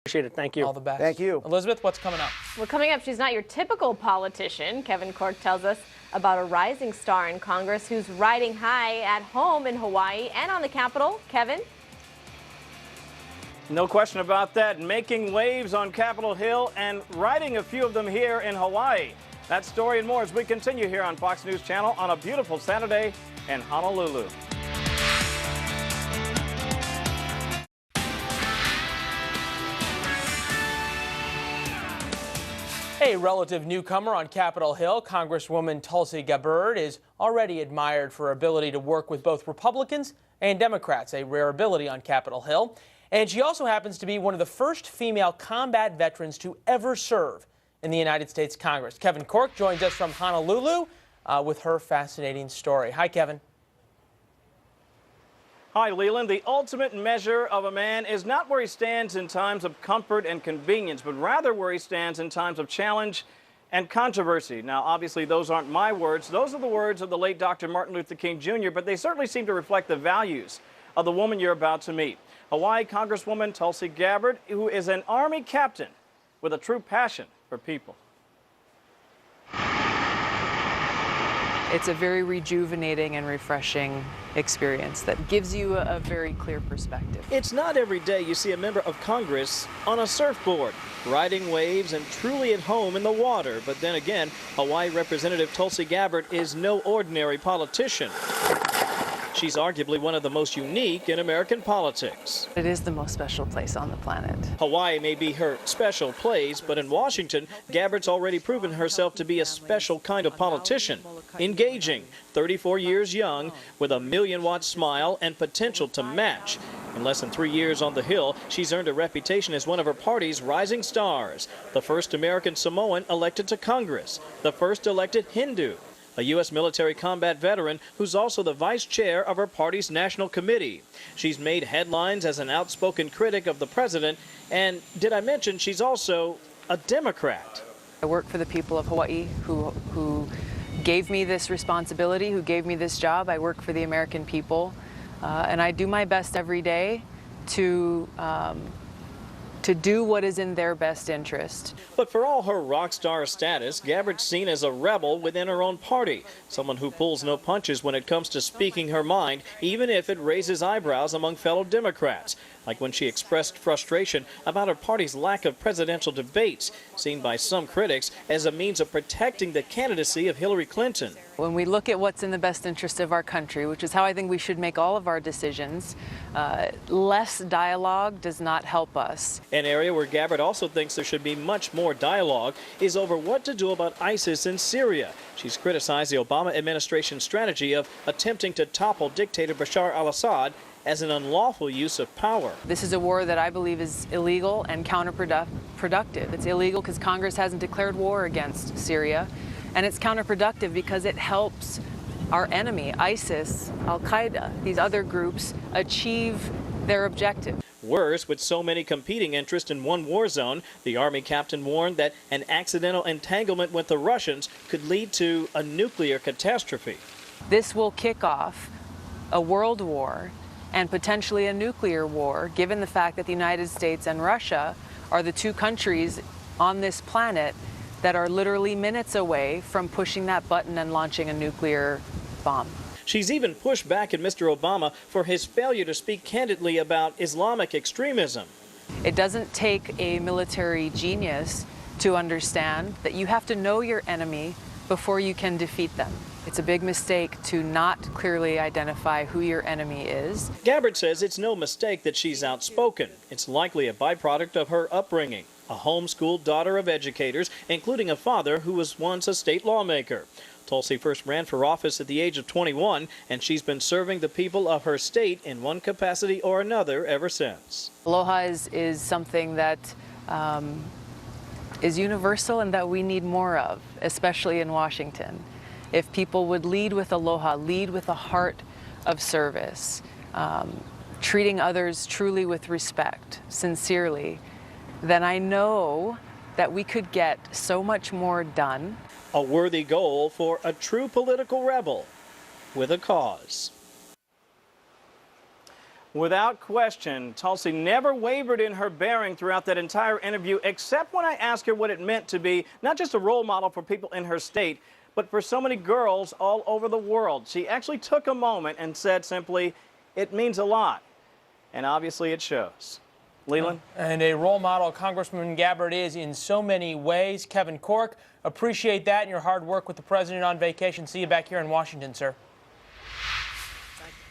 Appreciate it. Thank you. All the best. Thank you. Elizabeth, what's coming up? Well, coming up, she's not your typical politician. Kevin Corke tells us about a rising star in Congress who's riding high at home in Hawaii and on the Capitol. Kevin? No question about that. Making waves on Capitol Hill and riding a few of them here in Hawaii. That story and more as we continue here on Fox News Channel on a beautiful Saturday in Honolulu. A relative newcomer on Capitol Hill, Congresswoman Tulsi Gabbard, is already admired for her ability to work with both Republicans and Democrats, a rare ability on Capitol Hill. And she also happens to be one of the first female combat veterans to ever serve in the United States Congress. Kevin Corke joins us from Honolulu with her fascinating story. Hi, Kevin. Hi, Leland. The ultimate measure of a man is not where he stands in times of comfort and convenience, but rather where he stands in times of challenge and controversy. Now, obviously, those aren't my words. Those are the words of the late Dr. Martin Luther King Jr., but they certainly seem to reflect the values of the woman you're about to meet. Hawaii Congresswoman Tulsi Gabbard, who is an Army captain with a true passion for people. It's a very rejuvenating and refreshing experience that gives you a very clear perspective. It's not every day you see a member of Congress on a surfboard, riding waves and truly at home in the water. But then again, Hawaii Representative Tulsi Gabbard is no ordinary politician. She's arguably one of the most unique in American politics. It is the most special place on the planet. Hawaii may be her special place, but in Washington, Gabbard's already proven herself to be a special kind of politician. Engaging, 34 years young, with a 1,000,000-watt smile and potential to match. In less than 3 years on the Hill, she's earned a reputation as one of her party's rising stars. The first American Samoan elected to Congress, the first elected Hindu, a U.S. military combat veteran who's also the vice chair of her party's national committee. She's made headlines as an outspoken critic of the president, and did I mention she's also a Democrat? I work for the people of Hawaii who gave me this responsibility, who gave me this job. I work for the American people, and I do my best every day to do what is in their best interest. But for all her rock star status, Gabbard's seen as a rebel within her own party, someone who pulls no punches when it comes to speaking her mind, even if it raises eyebrows among fellow Democrats, like when she expressed frustration about her party's lack of presidential debates, seen by some critics as a means of protecting the candidacy of Hillary Clinton. When we look at what's in the best interest of our country, which is how I think we should make all of our decisions, less dialogue does not help us. An area where Gabbard also thinks there should be much more dialogue is over what to do about ISIS in Syria. She's criticized the Obama administration's strategy of attempting to topple dictator Bashar al-Assad as an unlawful use of power. This is a war that I believe is illegal and counterproductive. It's illegal because Congress hasn't declared war against Syria, and it's counterproductive because it helps our enemy, ISIS, Al-Qaeda, these other groups, achieve their objective. Worse, with so many competing interests in one war zone, the Army captain warned that an accidental entanglement with the Russians could lead to a nuclear catastrophe. This will kick off a world war and potentially a nuclear war, given the fact that the United States and Russia are the two countries on this planet that are literally minutes away from pushing that button and launching a nuclear bomb. She's even pushed back at Mr. Obama for his failure to speak candidly about Islamic extremism. It doesn't take a military genius to understand that you have to know your enemy before you can defeat them. It's a big mistake to not clearly identify who your enemy is. Gabbard says it's no mistake that she's outspoken. It's likely a byproduct of her upbringing, a homeschooled daughter of educators, including a father who was once a state lawmaker. Tulsi first ran for office at the age of 21, and she's been serving the people of her state in one capacity or another ever since. Aloha is something that is universal and that we need more of, especially in Washington. If people would lead with aloha, lead with a heart of service, treating others truly with respect, sincerely, then I know that we could get so much more done. A worthy goal for a true political rebel with a cause. Without question, Tulsi never wavered in her bearing throughout that entire interview, except when I asked her what it meant to be not just a role model for people in her state, but for so many girls all over the world. She actually took a moment and said simply, "It means a lot." And obviously it shows. Leland? And a role model Congresswoman Gabbard is in so many ways. Kevin Corke, appreciate that and your hard work with the president on vacation. See you back here in Washington, sir.